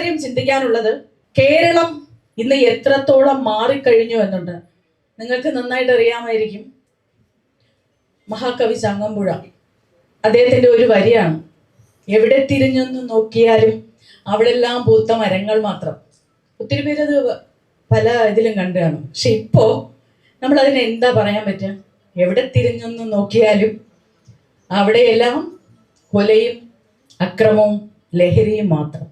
കാര്യം ചിന്തിക്കാനുള്ളത്, കേരളം ഇന്ന് എത്രത്തോളം മാറിക്കഴിഞ്ഞു എന്നുണ്ട്. നിങ്ങൾക്ക് നന്നായിട്ട് അറിയാമായിരിക്കും. മഹാകവി ചങ്ങമ്പുഴ, അദ്ദേഹത്തിന്റെ ഒരു വരിയാണ്, എവിടെ തിരിഞ്ഞൊന്ന് നോക്കിയാലും അവിടെല്ലാം പൂത്ത മരങ്ങൾ മാത്രം. ഒത്തിരി പേരത് പല ഇതിലും കണ്ടു കാണും. പക്ഷെ ഇപ്പോ നമ്മൾ അതിനെ എന്താ പറയാൻ പറ്റുക? എവിടെ തിരിഞ്ഞൊന്ന് നോക്കിയാലും അവിടെയെല്ലാം കൊലയും അക്രമവും ലഹരിയും മാത്രം.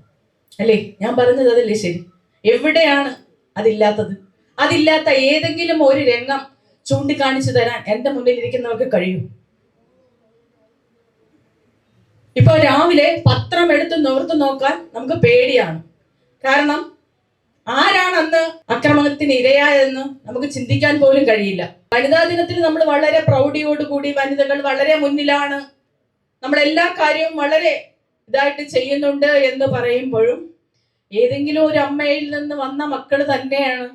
അല്ലേ? ഞാൻ പറഞ്ഞത് അതല്ലേ ശരി? എവിടെയാണ് അതില്ലാത്തത്? അതില്ലാത്ത ഏതെങ്കിലും ഒരു രംഗം ചൂണ്ടിക്കാണിച്ചു തരാൻ എൻ്റെ മുന്നിൽ ഇരിക്കുന്നവർക്ക് കഴിയും? ഇപ്പൊ രാവിലെ പത്രം എടുത്ത് നിവർത്ത് നോക്കാൻ നമുക്ക് പേടിയാണ്. കാരണം ആരാണ് അന്ന് അക്രമത്തിന് ഇരയായതെന്ന് നമുക്ക് ചിന്തിക്കാൻ പോലും കഴിയില്ല. വനിതാ ദിനത്തിൽ നമ്മൾ വളരെ പ്രൗഢിയോടുകൂടി വനിതകൾ വളരെ മുന്നിലാണ്, നമ്മളെല്ലാ കാര്യവും വളരെ ഇതായിട്ട് ചെയ്യുന്നുണ്ട് എന്ന് പറയുമ്പോഴും ഏതെങ്കിലും ഒരു അമ്മയിൽ നിന്ന് വന്ന മക്കൾ തന്നെയാണ്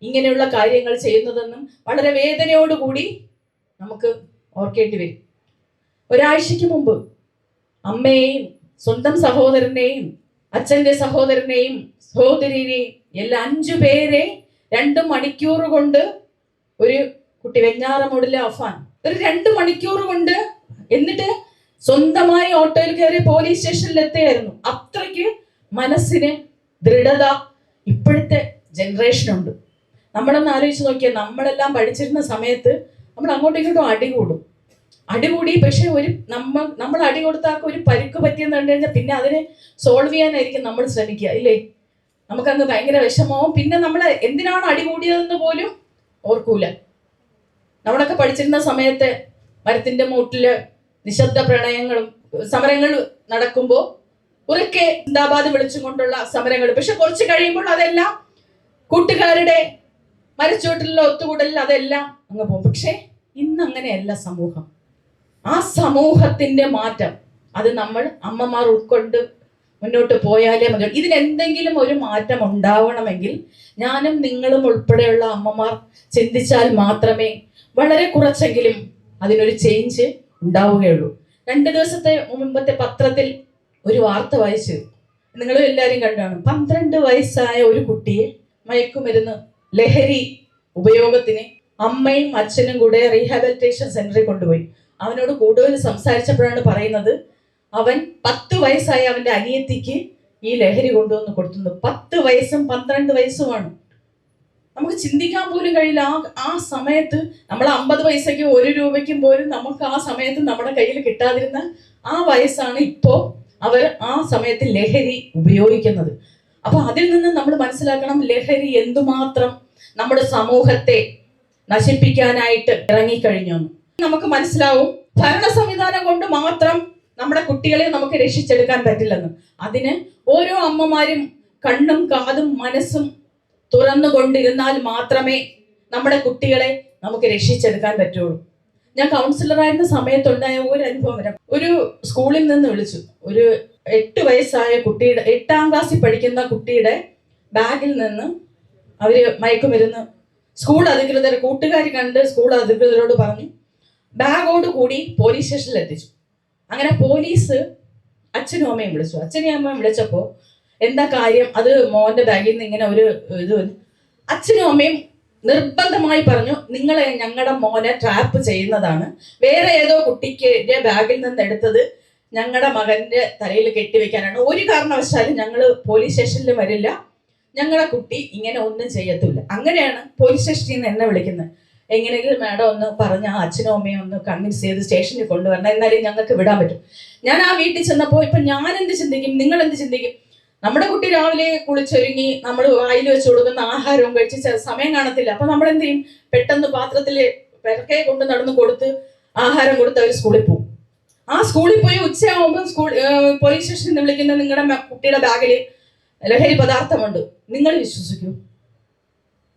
ഇങ്ങനെയുള്ള കാര്യങ്ങൾ ചെയ്യുന്നതെന്നും വളരെ വേദനയോടുകൂടി നമുക്ക് ഓർക്കേണ്ടി വരും. ഒരാഴ്ചയ്ക്ക് മുമ്പ് അമ്മയെയും സ്വന്തം സഹോദരനെയും അച്ഛന്റെ സഹോദരനെയും സഹോദരിയെയും എല്ലാം 5 പേരെ 2 മണിക്കൂർ കൊണ്ട് ഒരു കുട്ടി, വെഞ്ഞാറമൂടിലെ അഫാൻ, ഒരു 2 മണിക്കൂർ കൊണ്ട്, എന്നിട്ട് സ്വന്തമായി ഓട്ടോയിൽ കയറി പോലീസ് സ്റ്റേഷനിൽ എത്തുകയായിരുന്നു. അത്രയ്ക്ക് മനസ്സിന് ദൃഢത ഇപ്പോഴത്തെ ജനറേഷനുണ്ട്. നമ്മളൊന്ന് ആലോചിച്ച് നോക്കിയാൽ, നമ്മളെല്ലാം പഠിച്ചിരുന്ന സമയത്ത് നമ്മൾ അങ്ങോട്ടും ഇങ്ങോട്ടും അടികൂടി, പക്ഷെ നമ്മൾ അടി കൊടുത്താൽ ഒരു പരിക്ക് പറ്റിയെന്ന് കണ്ടു കഴിഞ്ഞാൽ പിന്നെ അതിനെ സോൾവ് ചെയ്യാനായിരിക്കും നമ്മൾ ശ്രമിക്കുക, ഇല്ലേ? നമുക്കങ്ങ് ഭയങ്കര വിഷമവും, പിന്നെ നമ്മൾ എന്തിനാണ് അടികൂടിയതെന്ന് പോലും ഓർക്കൂല. നമ്മളൊക്കെ പഠിച്ചിരുന്ന സമയത്ത് മരത്തിന്റെ മൂട്ടില് നിശബ്ദ പ്രണയങ്ങളും സമരങ്ങൾ നടക്കുമ്പോൾ ഉറക്കെ സിന്ദാബാദ് വിളിച്ചും കൊണ്ടുള്ള സമരങ്ങൾ. പക്ഷെ കുറച്ച് കഴിയുമ്പോൾ അതെല്ലാം കൂട്ടുകാരുടെ മരച്ചോട്ടിലുള്ള ഒത്തുകൂടലിൽ അതെല്ലാം അങ്ങ് പോകും. പക്ഷെ ഇന്ന് അങ്ങനെയല്ല സമൂഹം. ആ സമൂഹത്തിന്റെ മാറ്റം അത് നമ്മൾ അമ്മമാർ ഉൾക്കൊണ്ട് മുന്നോട്ട് പോയാലേ മതി. ഇതിനെന്തെങ്കിലും ഒരു മാറ്റം ഉണ്ടാവണമെങ്കിൽ ഞാനും നിങ്ങളും ഉൾപ്പെടെയുള്ള അമ്മമാർ ചിന്തിച്ചാൽ മാത്രമേ വളരെ കുറച്ചെങ്കിലും അതിനൊരു ചേഞ്ച് ഉണ്ടാവുകയുള്ളൂ. 2 ദിവസത്തെ മുമ്പത്തെ പത്രത്തിൽ ഒരു വാർത്ത വായിച്ചു, നിങ്ങൾ എല്ലാവരും കണ്ടാണ്. 12 വയസ്സായ ഒരു കുട്ടിയെ മയക്കുമരുന്ന് ലഹരി ഉപയോഗത്തിന് അമ്മയും അച്ഛനും കൂടെ റീഹാബിലിറ്റേഷൻ സെന്ററിൽ കൊണ്ടുപോയി. അവനോട് കൂടുതൽ സംസാരിച്ചപ്പോഴാണ് പറയുന്നത്, അവൻ 10 വയസ്സായ അവന്റെ അനിയത്തിക്ക് ഈ ലഹരി കൊണ്ടുവന്ന് കൊടുത്തുന്നു. 10 വയസ്സും 12 വയസ്സുമാണ്. നമുക്ക് ചിന്തിക്കാൻ പോലും കഴിയില്ല. ആ സമയത്ത് നമ്മൾ 50 പൈസയ്ക്കും 1 രൂപയ്ക്കും പോലും നമുക്ക് ആ സമയത്ത് നമ്മുടെ കയ്യിൽ കിട്ടാതിരുന്ന ആ വയസ്സാണ് ഇപ്പോ അവർ ആ സമയത്ത് ലഹരി ഉപയോഗിക്കുന്നത്. അപ്പൊ അതിൽ നിന്ന് നമ്മൾ മനസ്സിലാക്കണം, ലഹരി എന്തുമാത്രം നമ്മുടെ സമൂഹത്തെ നശിപ്പിക്കാനായിട്ട് ഇറങ്ങിക്കഴിഞ്ഞു. നമുക്ക് മനസ്സിലാവും, ഭരണ സംവിധാനം കൊണ്ട് മാത്രം നമ്മുടെ കുട്ടികളെ നമുക്ക് രക്ഷിച്ചെടുക്കാൻ പറ്റില്ലെന്ന്. അതിന് ഓരോ അമ്മമാരും കണ്ണും കാതും മനസ്സും തുറന്നുകൊണ്ടിരുന്നാൽ മാത്രമേ നമ്മുടെ കുട്ടികളെ നമുക്ക് രക്ഷിച്ചെടുക്കാൻ പറ്റുള്ളൂ. ഞാൻ കൗൺസിലറായിരുന്ന സമയത്തുണ്ടായ ഒരു അനുഭവം വരാം. ഒരു സ്കൂളിൽ നിന്ന് വിളിച്ചു, ഒരു 8 വയസ്സായ കുട്ടിയുടെ, 8ാം ക്ലാസ്സിൽ പഠിക്കുന്ന കുട്ടിയുടെ ബാഗിൽ നിന്ന് അവര് മയക്കുമരുന്ന്, സ്കൂൾ അധികൃതർ, കൂട്ടുകാർ കണ്ട് സ്കൂൾ അധികൃതരോട് പറഞ്ഞു, ബാഗോട് കൂടി പോലീസ് സ്റ്റേഷനിൽ എത്തിച്ചു. അങ്ങനെ പോലീസ് അച്ഛനും അമ്മയും വിളിച്ചു. അച്ഛനും അമ്മയും വിളിച്ചപ്പോൾ എന്താ കാര്യം, അത് മോന്റെ ബാഗിൽ നിന്ന് ഇങ്ങനെ ഒരു ഇത്. അച്ഛനും അമ്മയും നിർബന്ധമായി പറഞ്ഞു, നിങ്ങളെ ഞങ്ങളുടെ മോനെ ട്രാപ്പ് ചെയ്യുന്നതാണ്, വേറെ ഏതോ കുട്ടിക്ക് ബാഗിൽ നിന്ന് എടുത്തത് ഞങ്ങളുടെ മകന്റെ തലയിൽ കെട്ടിവെക്കാനാണ്, ഒരു കാരണവശാലും ഞങ്ങൾ പോലീസ് സ്റ്റേഷനിൽ വരില്ല, ഞങ്ങളുടെ കുട്ടി ഇങ്ങനെ ഒന്നും ചെയ്യത്തില്ല. അങ്ങനെയാണ് പോലീസ് സ്റ്റേഷനിൽ നിന്ന് എന്നെ വിളിക്കുന്നത്. എങ്ങനെയെങ്കിലും മാഡം ഒന്ന് പറഞ്ഞ ആ അച്ഛനും അമ്മയും ഒന്ന് കൺവിൻസ് ചെയ്ത് സ്റ്റേഷനിൽ കൊണ്ടുവരണം, എന്നാലും ഞങ്ങൾക്ക് വിടാൻ പറ്റും. ഞാൻ ആ വീട്ടിൽ ചെന്നപ്പോൾ ഇപ്പൊ ഞാൻ എന്ത് ചിന്തിക്കും, നിങ്ങൾ എന്ത് ചിന്തിക്കും? നമ്മുടെ കുട്ടി രാവിലെ കുളിച്ചൊരുങ്ങി നമ്മൾ വായിൽ വെച്ച് കൊടുക്കുന്ന ആഹാരവും കഴിച്ച് സമയം കാണത്തില്ല. അപ്പൊ നമ്മൾ എന്ത് ചെയ്യും? പെട്ടെന്ന് പാത്രത്തില് പെരക്കെ കൊണ്ട് നടന്ന് കൊടുത്ത് ആഹാരം കൊടുത്ത് അവർ സ്കൂളിൽ പോകും. ആ സ്കൂളിൽ പോയി ഉച്ചയാകുമ്പോൾ പോലീസ് സ്റ്റേഷനിൽ നിന്ന് വിളിക്കുന്ന, നിങ്ങളുടെ കുട്ടിയുടെ ബാഗിൽ ലഹരി പദാർത്ഥമുണ്ട്. നിങ്ങൾ വിശ്വസിക്കൂ?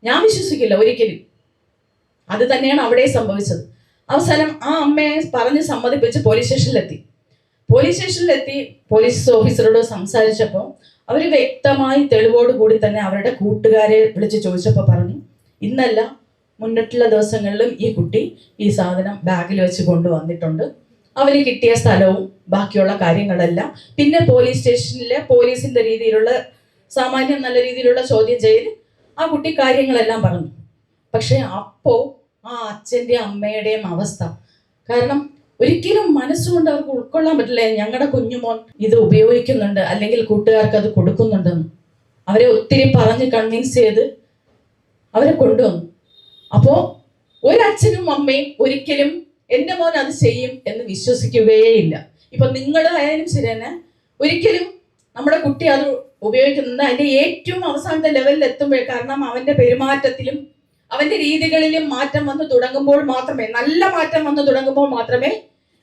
ഞാൻ വിശ്വസിക്കില്ല ഒരിക്കലും. അത് തന്നെയാണ് അവിടെ സംഭവിച്ചത്. അവസാനം ആ അമ്മയെ പറഞ്ഞ് സമ്മതിപ്പിച്ച് പോലീസ് സ്റ്റേഷനിലെത്തി. പോലീസ് ഓഫീസറോട് സംസാരിച്ചപ്പോൾ അവർ വ്യക്തമായി തെളിവോടുകൂടി തന്നെ അവരുടെ കൂട്ടുകാരെ വിളിച്ച് ചോദിച്ചപ്പോൾ പറഞ്ഞു, ഇന്നല്ല മുന്നിട്ടുള്ള ദിവസങ്ങളിലും ഈ കുട്ടി ഈ സാധനം ബാഗിൽ വെച്ച് കൊണ്ടുവന്നിട്ടുണ്ട്, അവന് കിട്ടിയ സ്ഥലവും ബാക്കിയുള്ള കാര്യങ്ങളെല്ലാം, പിന്നെ പോലീസ് സ്റ്റേഷനിലെ പോലീസിന്റെ രീതിയിലുള്ള സാമാന്യം നല്ല രീതിയിലുള്ള ചോദ്യം ചെയ്ത് ആ കുട്ടി കാര്യങ്ങളെല്ലാം പറഞ്ഞു. പക്ഷെ അപ്പോ ആ അച്ഛൻ്റെയും അമ്മയുടെയും അവസ്ഥ, കാരണം ഒരിക്കലും മനസ്സുകൊണ്ട് അവർക്ക് ഉൾക്കൊള്ളാൻ പറ്റില്ല ഞങ്ങളുടെ കുഞ്ഞുമോൻ ഇത് ഉപയോഗിക്കുന്നുണ്ട് അല്ലെങ്കിൽ കൂട്ടുകാർക്ക് അത് കൊടുക്കുന്നുണ്ടെന്ന്. അവരെ ഒത്തിരി പറഞ്ഞ് കൺവിൻസ് ചെയ്ത് അവരെ കൊണ്ടുവന്നു. അപ്പോ ഒരച്ഛനും അമ്മയും ഒരിക്കലും എൻ്റെ മോൻ അത് ചെയ്യും എന്ന് വിശ്വസിക്കുകയേ ഇല്ല. ഇപ്പൊ നിങ്ങളായാലും ശരി തന്നെ ഒരിക്കലും നമ്മുടെ കുട്ടി അത് ഉപയോഗിക്കുന്നത് അതിന്റെ ഏറ്റവും അവസാനത്തെ ലെവലിൽ എത്തുമ്പോൾ, കാരണം അവന്റെ പെരുമാറ്റത്തിലും അവന്റെ രീതികളിലും മാറ്റം വന്ന് തുടങ്ങുമ്പോൾ മാത്രമേ, നല്ല മാറ്റം വന്ന് തുടങ്ങുമ്പോൾ മാത്രമേ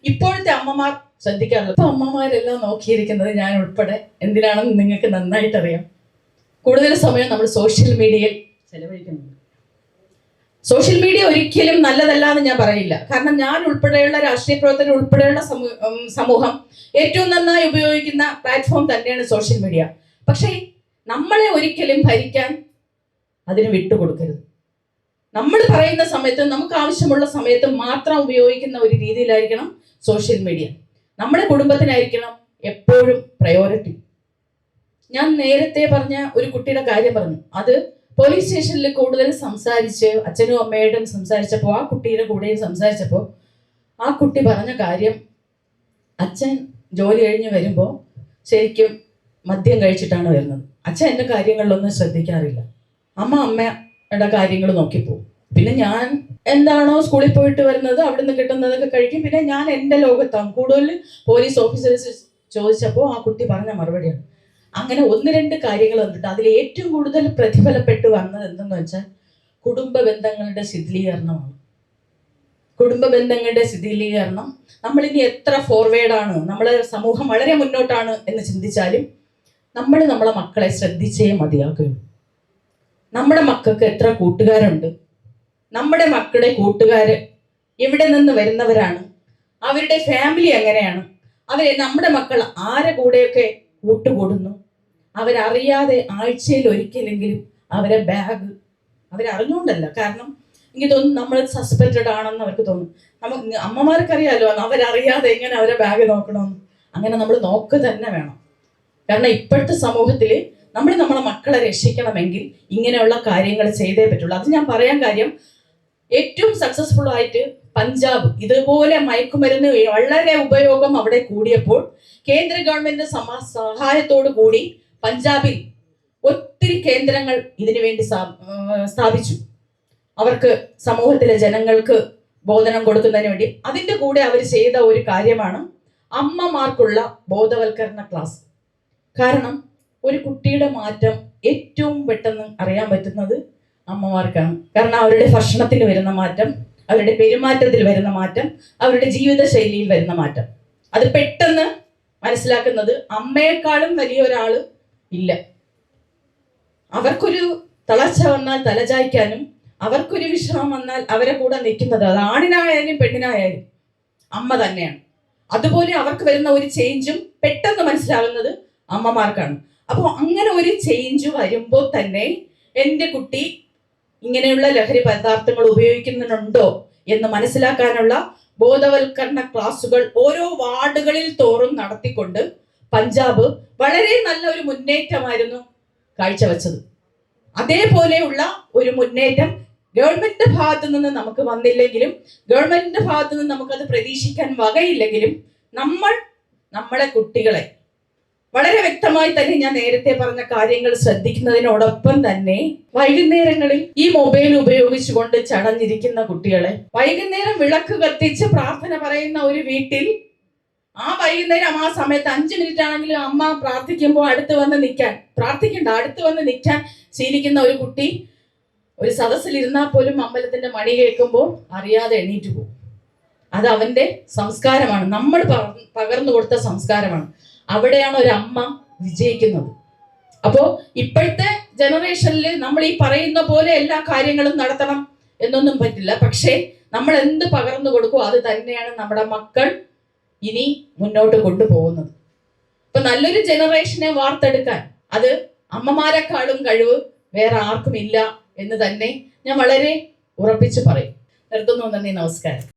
ഇപ്പോഴത്തെ അമ്മമാർ ശ്രദ്ധിക്കാറുള്ളൂ. ഇപ്പൊ അമ്മമാരെല്ലാം നോക്കിയിരിക്കുന്നത് ഞാൻ ഉൾപ്പെടെ എന്തിനാണെന്ന് നിങ്ങൾക്ക് നന്നായിട്ട് അറിയാം. കൂടുതൽ സമയം നമ്മൾ സോഷ്യൽ മീഡിയയിൽ ചെലവഴിക്കുന്നുണ്ട്. സോഷ്യൽ മീഡിയ ഒരിക്കലും നല്ലതല്ല എന്ന് ഞാൻ പറയില്ല. കാരണം ഞാൻ ഉൾപ്പെടെയുള്ള രാഷ്ട്രീയ പ്രവർത്തകർ ഉൾപ്പെടെയുള്ള സമൂഹം ഏറ്റവും നന്നായി ഉപയോഗിക്കുന്ന പ്ലാറ്റ്ഫോം തന്നെയാണ് സോഷ്യൽ മീഡിയ. പക്ഷേ നമ്മളെ ഒരിക്കലും ഭരിക്കാൻ അതിന് വിട്ടുകൊടുക്കരുത്. നമ്മൾ പറയുന്ന സമയത്ത്, നമുക്ക് ആവശ്യമുള്ള സമയത്ത് മാത്രം ഉപയോഗിക്കുന്ന ഒരു രീതിയിലായിരിക്കണം സോഷ്യൽ മീഡിയ. നമ്മുടെ കുടുംബത്തിനായിരിക്കണം എപ്പോഴും പ്രയോറിറ്റി. ഞാൻ നേരത്തെ പറഞ്ഞ ഒരു കുട്ടിയുടെ കാര്യം പറഞ്ഞു. അത് പോലീസ് സ്റ്റേഷനിൽ കൂടുതൽ സംസാരിച്ച് അച്ഛനും അമ്മയോടും സംസാരിച്ചപ്പോൾ, ആ കുട്ടിയുടെ കൂടെയും സംസാരിച്ചപ്പോൾ ആ കുട്ടി പറഞ്ഞ കാര്യം, അച്ഛൻ ജോലി കഴിഞ്ഞ് വരുമ്പോൾ ശരിക്കും മദ്യം കഴിച്ചിട്ടാണ് വരുന്നത്. അച്ഛൻ എൻ്റെ കാര്യങ്ങളിലൊന്നും ശ്രദ്ധിക്കാറില്ല. അമ്മയുടെ കാര്യങ്ങൾ നോക്കിപ്പോവും. പിന്നെ ഞാൻ എന്താണോ സ്കൂളിൽ പോയിട്ട് വരുന്നത് അവിടെ നിന്ന് കിട്ടുന്നതൊക്കെ കഴിക്കും. പിന്നെ ഞാൻ എൻ്റെ ലോകത്താണ്. കൂടുതൽ പോലീസ് ഓഫീസേഴ്സ് ചോദിച്ചപ്പോൾ ആ കുട്ടി പറഞ്ഞ മറുപടിയാണ്. അങ്ങനെ ഒന്ന് രണ്ട് കാര്യങ്ങൾ വന്നിട്ട് അതിൽ ഏറ്റവും കൂടുതൽ പ്രതിഫലപ്പെട്ട് വന്നത് എന്തെന്ന് വെച്ചാൽ കുടുംബ ബന്ധങ്ങളുടെ ശിഥിലീകരണമാണ്. കുടുംബ ബന്ധങ്ങളുടെ ശിഥിലീകരണം. നമ്മളിനി എത്ര ഫോർവേഡാണ്, നമ്മളെ സമൂഹം വളരെ മുന്നോട്ടാണ് എന്ന് ചിന്തിച്ചാലും നമ്മൾ നമ്മളെ മക്കളെ ശ്രദ്ധിച്ചേ മതിയാക്കുകയുള്ളൂ. നമ്മുടെ മക്കൾക്ക് എത്ര കൂട്ടുകാരുണ്ട്, നമ്മുടെ മക്കളുടെ കൂട്ടുകാര് എവിടെ നിന്ന് വരുന്നവരാണ്, അവരുടെ ഫാമിലി എങ്ങനെയാണ്, നമ്മുടെ മക്കൾ ആരെ കൂടെയൊക്കെ കൂട്ടുകൂടുന്നു, അവരറിയാതെ ആഴ്ചയിൽ ഒരിക്കലെങ്കിലും അവരെ ബാഗ്, അവരറിഞ്ഞുകൊണ്ടല്ല, കാരണം എനിക്ക് തോന്നുന്നു നമ്മൾ സസ്പെക്റ്റഡ് ആണെന്ന് അവർക്ക് തോന്നും. നമുക്ക് അമ്മമാർക്കറിയാലോ അവരറിയാതെ എങ്ങനെ അവരെ ബാഗ് നോക്കണമെന്ന്. അങ്ങനെ നമ്മൾ നോക്കുക തന്നെ വേണം. കാരണം ഇപ്പോഴത്തെ സമൂഹത്തിൽ നമ്മൾ നമ്മളെ മക്കളെ രക്ഷിക്കണമെങ്കിൽ ഇങ്ങനെയുള്ള കാര്യങ്ങൾ ചെയ്തേ പറ്റുള്ളൂ. അത് ഞാൻ പറയാൻ കാര്യം, ഏറ്റവും സക്സസ്ഫുൾ ആയിട്ട് പഞ്ചാബ് ഇതുപോലെ മയക്കുമരുന്ന് വളരെ ഉപയോഗം അവിടെ കൂടിയപ്പോൾ കേന്ദ്ര ഗവൺമെന്റിന്റെ സഹായത്തോടു കൂടി പഞ്ചാബിൽ ഒത്തിരി കേന്ദ്രങ്ങൾ ഇതിനു വേണ്ടി സ്ഥാപിച്ചു. അവർക്ക് സമൂഹത്തിലെ ജനങ്ങൾക്ക് ബോധനം കൊടുക്കുന്നതിന് വേണ്ടി. അതിൻ്റെ കൂടെ അവർ ചെയ്ത ഒരു കാര്യമാണ് അമ്മമാർക്കുള്ള ബോധവൽക്കരണ ക്ലാസ്. കാരണം ഒരു കുട്ടിയുടെ മാറ്റം ഏറ്റവും പെട്ടെന്ന് അറിയാൻ പറ്റുന്നത് അമ്മമാർക്കാണ്. കാരണം അവരുടെ ഭക്ഷണത്തിൽ വരുന്ന മാറ്റം, അവരുടെ പെരുമാറ്റത്തിൽ വരുന്ന മാറ്റം, അവരുടെ ജീവിതശൈലിയിൽ വരുന്ന മാറ്റം, അത് പെട്ടെന്ന് മനസ്സിലാക്കുന്നത് അമ്മയെക്കാളും വലിയ ഒരാൾ ഇല്ല. അവർക്കൊരു തളർച്ച വന്നാൽ തലചായ്ക്കാനും, അവർക്കൊരു വിഷമം വന്നാൽ അവരെ കൂടെ നിൽക്കുന്നത്, അത് ആണിനായാലും പെണ്ണിനായാലും അമ്മ തന്നെയാണ്. അതുപോലെ അവർക്ക് വരുന്ന ഒരു ചേഞ്ചും പെട്ടെന്ന് മനസ്സിലാകുന്നത് അമ്മമാർക്കാണ്. അപ്പോൾ അങ്ങനെ ഒരു ചേഞ്ച് വരുമ്പോൾ തന്നെ എൻ്റെ കുട്ടി ഇങ്ങനെയുള്ള ലഹരി പദാർത്ഥങ്ങൾ ഉപയോഗിക്കുന്നുണ്ടോ എന്ന് മനസ്സിലാക്കാനുള്ള ബോധവൽക്കരണ ക്ലാസുകൾ ഓരോ വാർഡുകളിൽ തോറും നടത്തിക്കൊണ്ട് പഞ്ചാബ് വളരെ നല്ല ഒരു മുന്നേറ്റമായിരുന്നു കാഴ്ചവെച്ചത്. അതേപോലെയുള്ള ഒരു മുന്നേറ്റം ഗവൺമെന്റിന്റെ ഭാഗത്തു നിന്ന് നമുക്ക് വന്നില്ലെങ്കിലും, ഗവൺമെന്റിന്റെ ഭാഗത്തു നിന്ന് നമുക്കത് പ്രതീക്ഷിക്കാൻ വകയില്ലെങ്കിലും, നമ്മളെ കുട്ടികളെ വളരെ വ്യക്തമായി തന്നെ ഞാൻ നേരത്തെ പറഞ്ഞ കാര്യങ്ങൾ ശ്രദ്ധിക്കുന്നതിനോടൊപ്പം തന്നെ വൈകുന്നേരങ്ങളിൽ ഈ മൊബൈൽ ഉപയോഗിച്ചുകൊണ്ട് ചടഞ്ഞിരിക്കുന്ന കുട്ടികളെ, വൈകുന്നേരം വിളക്ക് കത്തിച്ച് പ്രാർത്ഥന പറയുന്ന ഒരു വീട്ടിൽ ആ വൈകുന്നേരം ആ സമയത്ത് 5 മിനിറ്റ് ആണെങ്കിലും അമ്മ പ്രാർത്ഥിക്കുമ്പോൾ അടുത്ത് വന്ന് നിൽക്കാൻ, പ്രാർത്ഥിക്കണ്ട അടുത്ത് വന്ന് നിൽക്കാൻ ശീലിക്കുന്ന ഒരു കുട്ടി ഒരു സദസ്സിൽ ഇരുന്നാൽ പോലും അമ്പലത്തിന്റെ മണി കേൾക്കുമ്പോൾ അറിയാതെ എണീറ്റ് പോകും. അത് അവന്റെ സംസ്കാരമാണ്, നമ്മൾ പകർന്നു കൊടുത്ത സംസ്കാരമാണ്. അവിടെയാണ് ഒരു അമ്മ വിജയിക്കുന്നത്. അപ്പോ ഇപ്പോഴത്തെ ജനറേഷനിൽ നമ്മൾ ഈ പറയുന്ന പോലെ എല്ലാ കാര്യങ്ങളും നടത്തണം എന്നൊന്നും പറ്റില്ല. പക്ഷേ നമ്മൾ എന്ത് പകർന്നു കൊടുക്കുമോ അത് തന്നെയാണ് നമ്മുടെ മക്കൾ ഇനി മുന്നോട്ട് കൊണ്ടുപോകുന്നത്. ഇപ്പൊ നല്ലൊരു ജനറേഷനെ വാർത്തെടുക്കാൻ അത് അമ്മമാരെക്കാളും കഴിവ് വേറെ ആർക്കും ഇല്ല എന്ന് തന്നെ ഞാൻ വളരെ ഉറപ്പിച്ചു പറയും. നിർത്തുന്നു. നന്ദി, നമസ്കാരം.